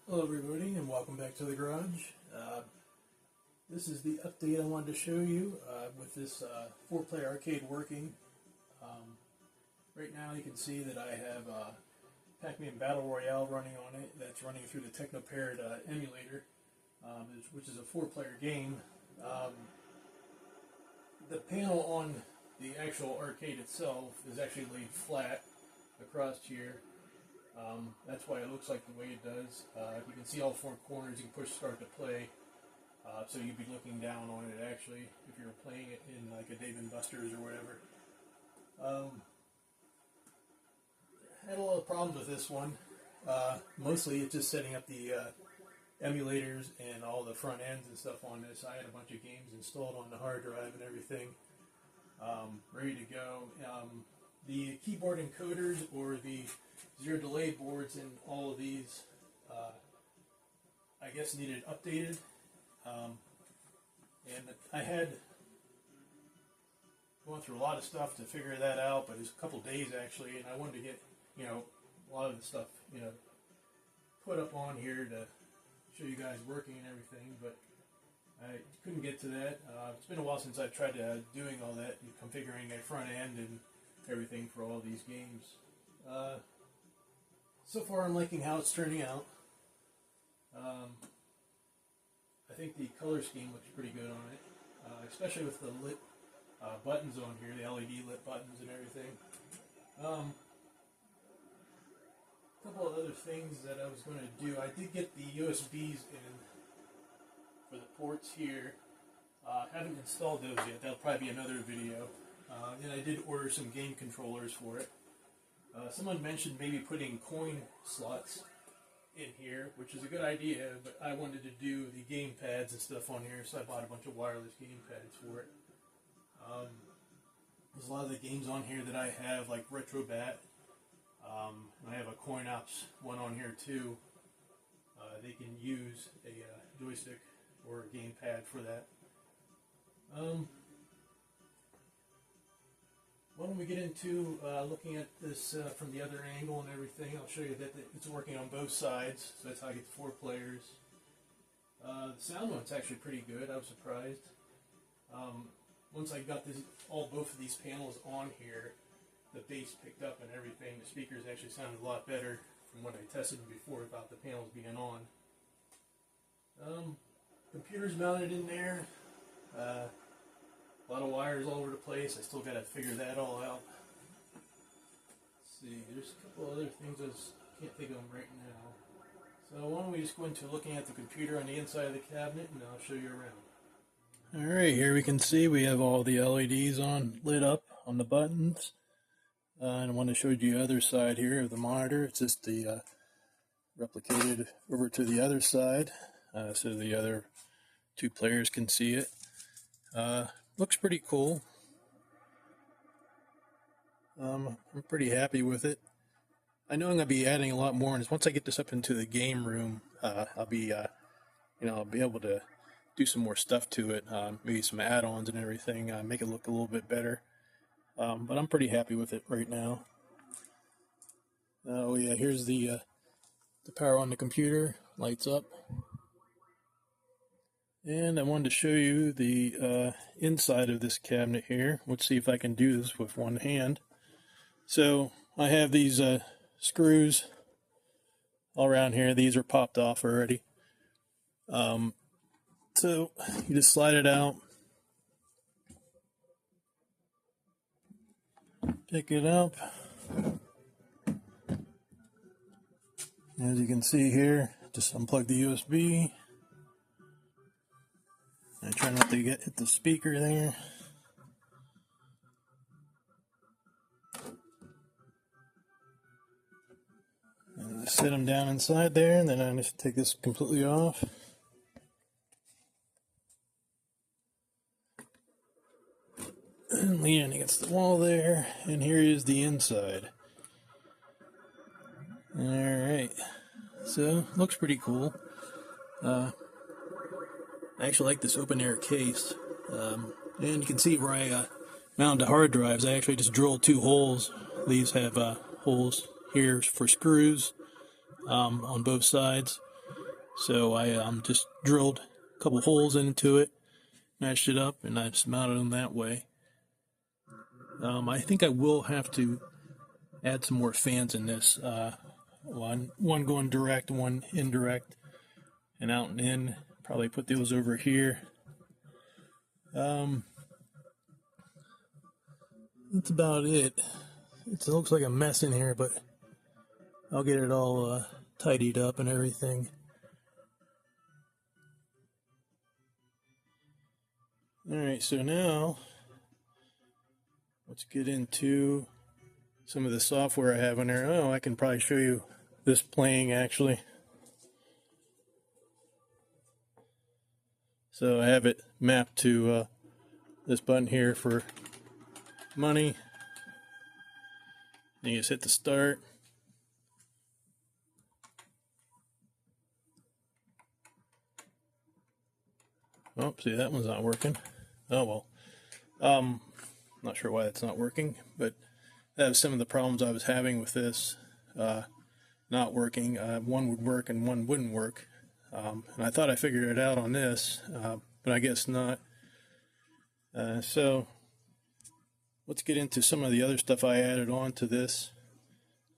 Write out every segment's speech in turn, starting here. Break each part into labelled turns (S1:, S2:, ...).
S1: Hello everybody and welcome back to the garage. This is the update I wanted to show you with this 4-player arcade working. Right now you can see that I have Pac-Man Battle Royale running on it. That's running through the Technopaired emulator, which is a 4-player game. The panel on the actual arcade itself is actually laid flat across here. That's why it looks like the way it does. You can see all 4 corners. You can push start to play. So you'd be looking down on it actually if you were playing it in like a Dave & Buster's or whatever. I had a lot of problems with this one. Mostly it's just setting up the emulators and all the front ends and stuff on this. I had a bunch of games installed on the hard drive and everything, ready to go. The keyboard encoders or the zero delay boards in all of these, I guess, needed updated. And I had gone through a lot of stuff to figure that out, but it's a couple days actually, and I wanted to get, a lot of the stuff, put up on here to show you guys working and everything, but I couldn't get to that. It's been a while since I've tried doing all that, configuring a front end and everything for all these games. So far I'm liking how it's turning out. I think the color scheme looks pretty good on it, especially with the lit buttons on here, the LED lit buttons and everything. A couple of other things that I was going to do. I did get the USBs in for the ports here. Haven't installed those yet. That'll probably be another video. And I did order some game controllers for it. Someone mentioned maybe putting coin slots in here, which is a good idea, but I wanted to do the game pads and stuff on here, so I bought a bunch of wireless game pads for it. There's a lot of the games on here that I have, like Retrobat. I have a CoinOps one on here too. They can use a joystick or a game pad for that. Why don't we get into looking at this from the other angle and everything. I'll show you that it's working on both sides, so that's how I get the 4 players. The sound one's actually pretty good. I was surprised. Once I got both of these panels on here, the bass picked up and everything. The speakers actually sounded a lot better from what I tested before without the panels being on. Computer's mounted in there. A lot of wires all over the place. I still got to figure that all out. Let's see, there's a couple other things I just can't think of them right now. So why don't we just go into looking at the computer on the inside of the cabinet, and I'll show you around. Alright, here we can see we have all the LEDs lit up on the buttons. And I want to show you the other side here of the monitor. It's just the replicated over to the other side, so the other 2 players can see it. Looks pretty cool. I'm pretty happy with it. I know I'm going to be adding a lot more, and once I get this up into the game room, I'll be able to do some more stuff to it, maybe some add-ons and everything, make it look a little bit better. But I'm pretty happy with it right now. Oh yeah, here's the power on the computer, lights up. And I wanted to show you the inside of this cabinet here. Let's see if I can do this with one hand. So I have these screws all around here. These are popped off already. So you just slide it out, pick it up. As you can see here, just unplug the USB. I try not to hit the speaker there. And just set them down inside there, and then I just take this completely off. And leaning against the wall there, and here is the inside. Alright, so looks pretty cool. I actually like this open air case, and you can see where I mounted the hard drives. I actually just drilled 2 holes. These have holes here for screws on both sides. So I just drilled a couple holes into it, matched it up, and I just mounted them that way. I think I will have to add some more fans in this. One going direct, one indirect, and out and in. Probably put those over here. That's about it. It looks like a mess in here, but I'll get it all tidied up and everything. Alright, so now let's get into some of the software I have on there. Oh, I can probably show you this playing actually. So I have it mapped to this button here for money. And you just hit the start. Oh, see, that one's not working. Oh well. Not sure why that's not working, but that was some of the problems I was having with this not working. One would work and one wouldn't work. And I thought I figured it out on this, but I guess not. So let's get into some of the other stuff I added on to this,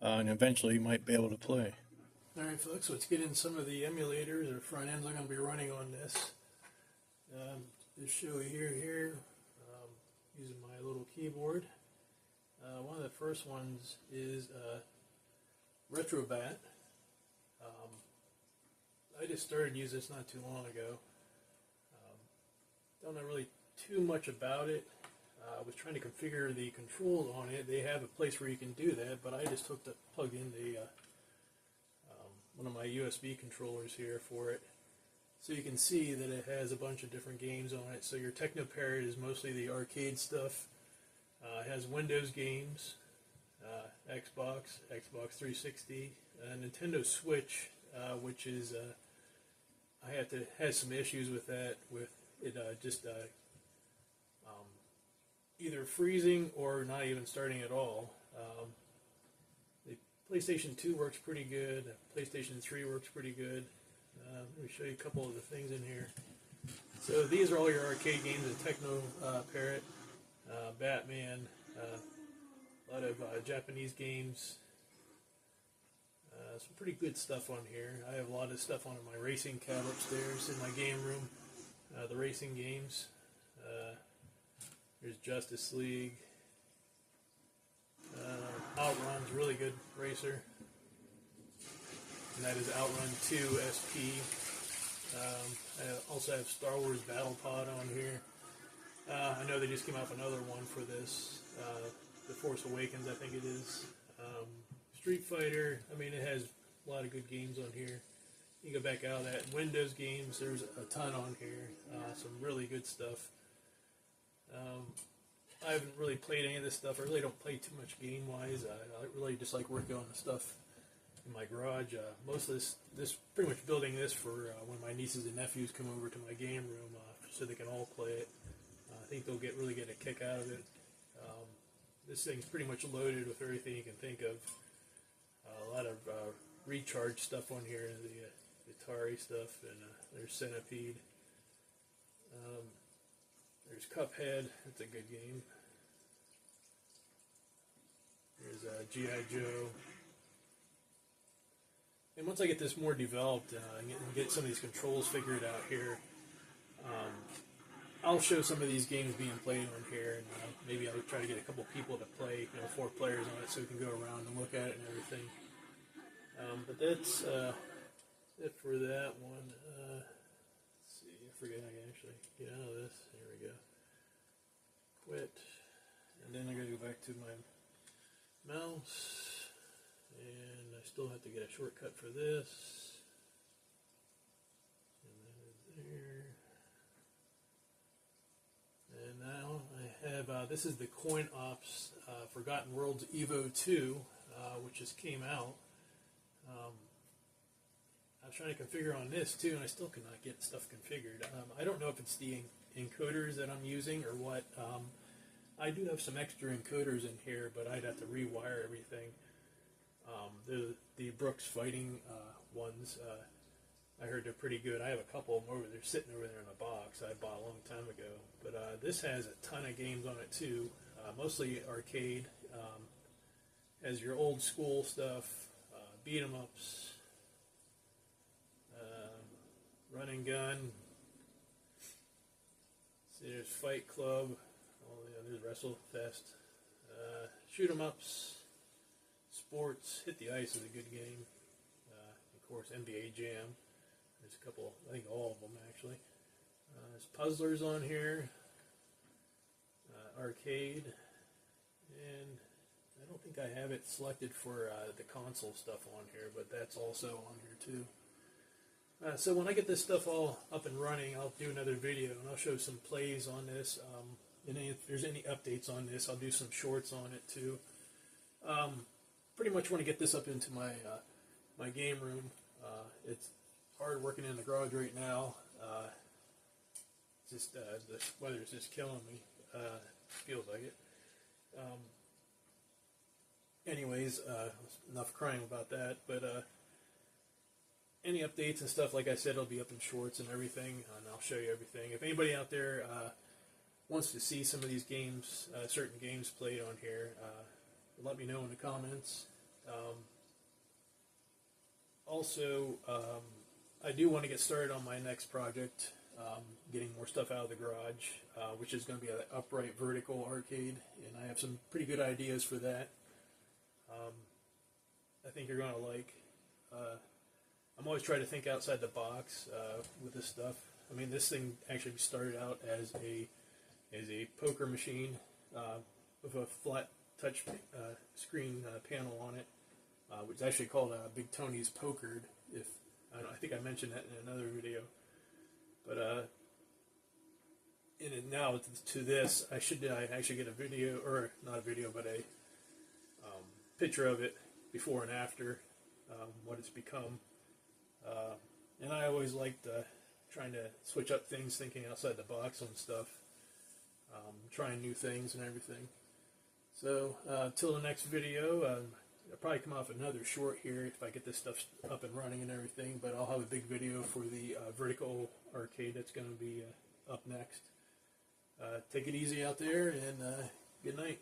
S1: and eventually you might be able to play. Alright folks, let's get in some of the emulators or front ends I'm going to be running on this. Just show you here, using my little keyboard. One of the first ones is Retrobat. I just started using this not too long ago. Don't know really too much about it. I was trying to configure the controls on it. They have a place where you can do that, but I just plugged in the one of my USB controllers here for it. So you can see that it has a bunch of different games on it. So your Technoparrot is mostly the arcade stuff. It has Windows games, Xbox, Xbox 360, Nintendo Switch, which is I had some issues with that, with it just either freezing or not even starting at all. The PlayStation 2 works pretty good. PlayStation 3 works pretty good. Let me show you a couple of the things in here. So these are all your arcade games: the Techno Parrot, Batman, a lot of Japanese games. Some pretty good stuff on here. I have a lot of stuff on my racing cab upstairs in my game room. The racing games. There's Justice League. Outrun's really good racer. And that is Outrun 2 SP. I also have Star Wars Battle Pod on here. I know they just came out with another one for this. The Force Awakens, I think it is. Street Fighter. I mean, it has a lot of good games on here. You go back out of that. Windows games, there's a ton on here. Some really good stuff. I haven't really played any of this stuff. I really don't play too much game-wise. I really just like working on the stuff in my garage. Most of this pretty much building this for when my nieces and nephews come over to my game room so they can all play it. I think they'll really get a kick out of it. This thing's pretty much loaded with everything you can think of. A lot of recharge stuff on here, the Atari stuff, and there's Centipede. There's Cuphead. That's a good game. There's G.I. Joe. And once I get this more developed and get some of these controls figured out here, I'll show some of these games being played on here, and maybe I'll try to get a couple people to play, 4 players on it, so we can go around and look at it and everything. But that's it for that one. Let's see, I forget I can actually get out of this. There we go. Quit. And then I gotta go back to my mouse. And I still have to get a shortcut for this. And that is there. And now I have, this is the Coin Ops Forgotten Worlds Evo 2, which just came out. I was trying to configure on this too, and I still cannot get stuff configured. I don't know if it's the encoders that I'm using or what. I do have some extra encoders in here, but I'd have to rewire everything. The Brooks Fighting ones, I heard they're pretty good. I have a couple of them over there, sitting over there in a box I bought a long time ago. But this has a ton of games on it too, mostly arcade. Has your old school stuff, beat 'em ups, run and gun. See, there's Fight Club. Oh yeah, there's Wrestle Fest. Shoot 'em ups, sports. Hit the Ice is a good game. Of course, NBA Jam. There's a couple, I think all of them actually. There's Puzzlers on here, arcade, and I don't think I have it selected for the console stuff on here, but that's also on here too. So when I get this stuff all up and running, I'll do another video and I'll show some plays on this. And if there's any updates on this, I'll do some shorts on it too. Pretty much want to get this up into my my game room. It's hard working in the garage right now. Just the weather is just killing me. Feels like it. Anyways, enough crying about that. But any updates and stuff, like I said, it'll be up in shorts and everything, and I'll show you everything. If anybody out there wants to see some of these games, certain games played on here, let me know in the comments. Also, I do want to get started on my next project, getting more stuff out of the garage, which is going to be an upright vertical arcade, and I have some pretty good ideas for that. I think you're going to like. I'm always trying to think outside the box with this stuff. I mean, this thing actually started out as a poker machine with a flat touch screen panel on it, which is actually called Big Tony's Pokered. I think I mentioned that in another video. But now to this, I actually get a video, or not a video, but a picture of it before and after, what it's become. And I always liked trying to switch up things, thinking outside the box on stuff, trying new things and everything. So, till the next video, I'll probably come off another short here if I get this stuff up and running and everything, but I'll have a big video for the vertical arcade that's going to be up next. Take it easy out there, and good night.